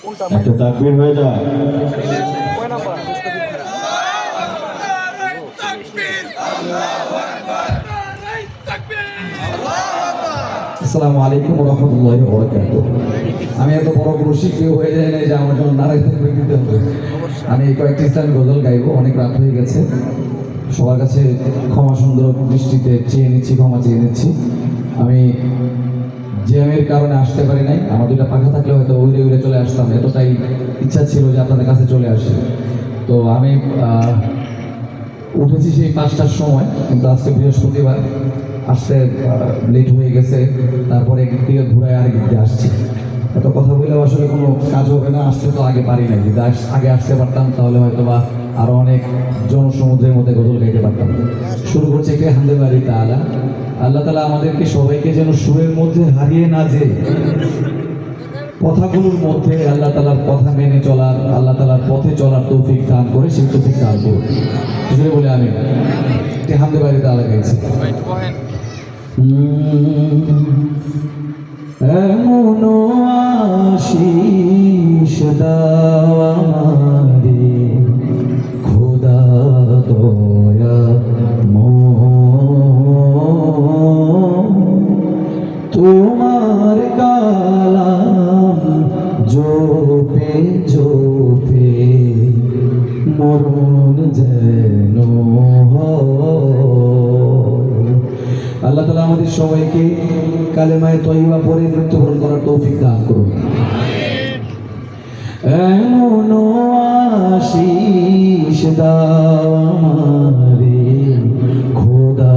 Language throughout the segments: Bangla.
একটা তাকবীর হয়ে যায়। আসসালামু আলাইকুম ওয়া রাহমাতুল্লাহি ওয়া বারাকাতুহু। আমি এত বড় রসিক কেউ হয়ে যায় না যে আমার জন্য নারায় তাকবীর দিতে হবে। আমি কয়েকটি ইসলামী গজল গাইবো, অনেক রাত হয়ে গেছে। সবার কাছে ক্ষমা সুন্দর দৃষ্টিতে চেয়ে নিচ্ছি, ক্ষমা চেয়ে নিচ্ছি। আমি জ্যামের কারণে আসতে পারি নাই। আমার দুইটা পাখা থাকলে হয়তো উড়ে উড়ে চলে আসতাম, এতটাই ইচ্ছা ছিল যে আপনাদের কাছে চলে আসি। তো আমি উঠেছি সেই 5টার সময়, কিন্তু আজকে বৃহস্পতিবার আসতে লেট হয়ে গেছে। তারপরে একদিক থেকে ঘুরায় আরেক দিক দিয়ে আসছি। এত কথা বললেও আসলে কোনো কাজ হবে না। আসতে তো আগে পারি নাই, যদি আগে আসতে পারতাম তাহলে হয়তো বা আরো অনেক জনসমুদ্রের মধ্যে গজল গাইতে পারতাম। শুরু করছে কি হামদুলিল্লাহ তাআলা। আল্লাহ তাআলা আমাদেরকে সবাইকে যেন সুরের মধ্যে হারিয়ে না যে কথাগুলোর মধ্যে আল্লাহ তাআলার কথা মেনে চলার, আল্লাহ তাআলার পথে চলার তৌফিক দান করে, সেই তৌফিক দান করুন। সেটা বলে আমি হামদুলিল্লাহ তাআলা গাইছি। এমন আশিস দাও আমারে খোদা দয়া তোমার কালাম জোপে জোপে মরণ যেন আল্লাহ তাআলা আমাদের সবাইকে কালেমায়ে তয়্যিবা পড়ে মৃত্যুবরণ করার তৌফিক দান করুন। এমন আশিস দাও আমারে খোদা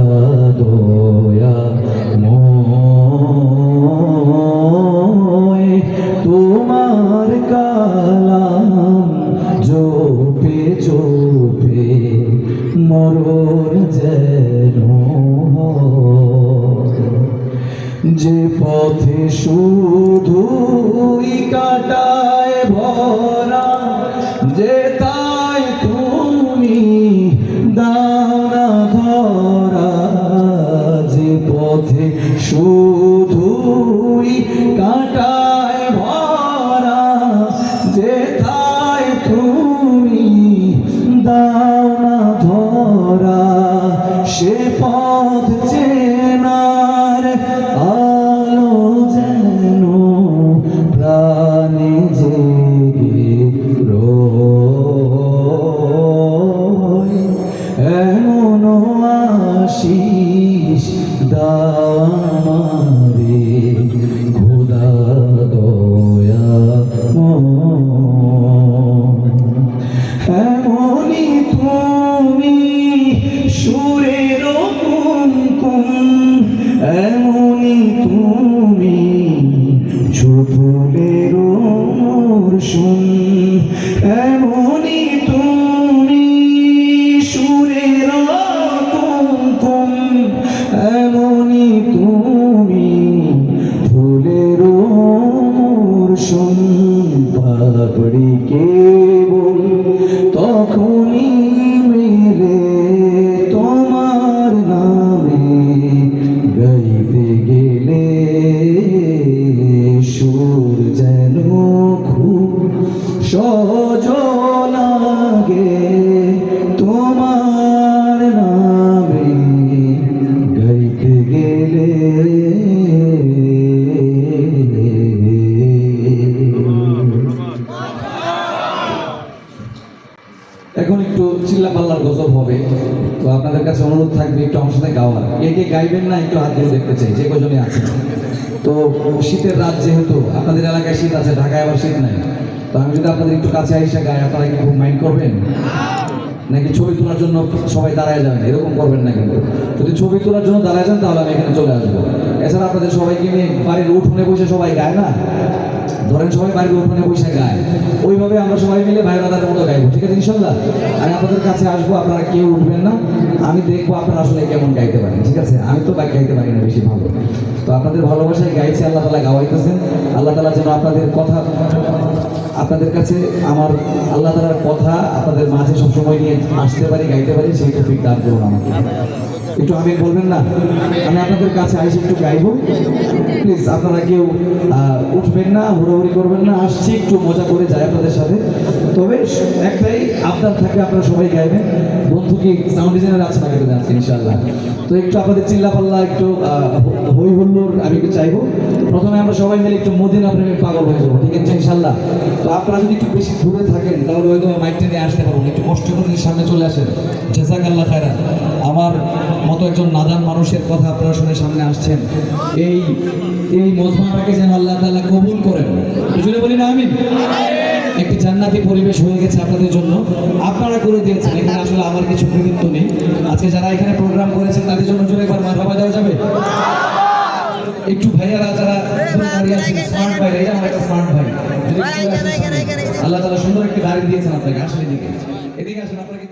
দয়া ময় তোমার কালাম জোপে জোপে মরণ যেন যে পথে শুধুই কাটায় ভরা, যে তাই তুমি দাও না ধরা, যে পথে শুধুই কাটায় ভরা, যে তাই তুমি দাও না ধরা, সে পথ চেনার আলো যেন প্রাণে জেগে রয়। এমন আশিস দাও আমারে খোদা দয়া এমনই তুমি সুরের কুমকুম, এমনই তুমি ফুলের মরশুম, এমনই তুমি সুরের কুমকুম, এমনই তুমি ফুলের মরশুম। পাপড়ি কেবল তখনই মেলে তোমার নামে গাইতে গেলে, সুর যেন খুব সহজ লাগে তোমার নামে গাইতে গেলে। এখন একটু চিল্লা পাল্লার গজল হবে, তো আপনাদের কাছে অনুরোধ থাকবে একটু আমার সাথে গাওয়ার। কে কে গাইবেন না একটু হাত দিয়ে দেখতে চাই, যে কজনই আছে। তো শীতের রাত, যেহেতু আপনাদের এলাকায় শীত আছে, ঢাকায় আবার শীত নাই, তো আমি যদি আপনাদের একটু কাছে আইসা গাই, আপনারা কি খুব মাইন্ড করবেন? নাকি ছবি তোলার জন্য সবাই দাঁড়ায় যাবেন, এরকম করবেন না? কিন্তু যদি ছবি তোলার জন্য দাঁড়ায় যান তাহলে আমি এখানে চলে আসবো। এছাড়া আপনাদের সবাইকে নিয়ে বাড়ির উঠোনে বসে সবাই গায় না, ধরেন সবাই বাড়ির উঠোনে বসে গায়, ওইভাবে আমরা সবাই মিলে ভাই ব্রাদারের মতো গাইবো, ঠিক আছে ইনশাল্লাহ? আমি আপনাদের কাছে আসবো, আপনারা কেউ উঠবেন না, আমি দেখবো আপনারা আসলে কেমন গাইতে পারেন, ঠিক আছে? আমি তো গাইতে পারি না বেশি ভালো, তো আপনাদের ভালোবাসায় গাইছি, আল্লাহ তাআলা গাওয়াইতেছেন। আল্লাহ তাআলা যেন আপনাদের কথা, আপনাদের কাছে আমার আল্লাহ তাআলার কথা আপনাদের মাঝে সবসময় নিয়ে আসতে পারি, গাইতে পারি, সেই তৌফিক দান করুন আমাকে। একটু আমিন বলবেন না? আমি আপনাদের কাছে আইসি একটু গাইবো, প্লিজ আপনারা কেউ উঠবেন না, হুড়োহুড়ি করবেন না, আসছি একটু মজা করে যাই আপনাদের সাথে। তবে একটাই আপনার থাকে, আপনারা সবাই গাইবেন। বন্ধু কি সাউন্ড ডিজাইনার আছে আমাকে জানছি ইনশাআল্লাহ। তো একটু আপনাদের চিল্লাপাল্লা একটু হই হুল্লোড় আমি একটু চাইবো। প্রথমে আমরা সবাই মিলে একটু মদিনা প্রেমে পাগল হয়ে যাবো, ঠিক আছে ইনশাআল্লাহ? তো আপনারা যদি একটু বেশি দূরে থাকেন তাহলে হয়তো মাইকটা নিয়ে আসতে পারবো, একটু কষ্ট করে সামনে চলে আসেন। জাযাকাল্লাহ খায়রান। আমার মতো একজন নাদান মানুষের কথা আপনারা শুনে সামনে আসছেন, এই এই মজমাটাকে যেন আল্লাহ তাআলা কবুল করেন। বুঝলে বলি না আমিন? একটি জান্নাতি পরিবেশ হয়ে গেছে আপনাদের জন্য, আপনারা করে দিয়েছেন। এখানে আসলে আমার কিছু কৃতিত্ব নেই। আজকে যারা এখানে প্রোগ্রাম করেছেন তাদের জন্য জোরে একবার মারহাবা দেওয়া যাবে? একটু ভাইয়ারা যারা দাঁড়িয়ে আছেন, স্মার্ট ভাই, এই যে আমার একটা স্মার্ট ভাই, আল্লাহ তাআলা সুন্দর একটি গাড়ি দিয়েছেন আপনাকে, আসলে এদিকে আসেন আপনাকে।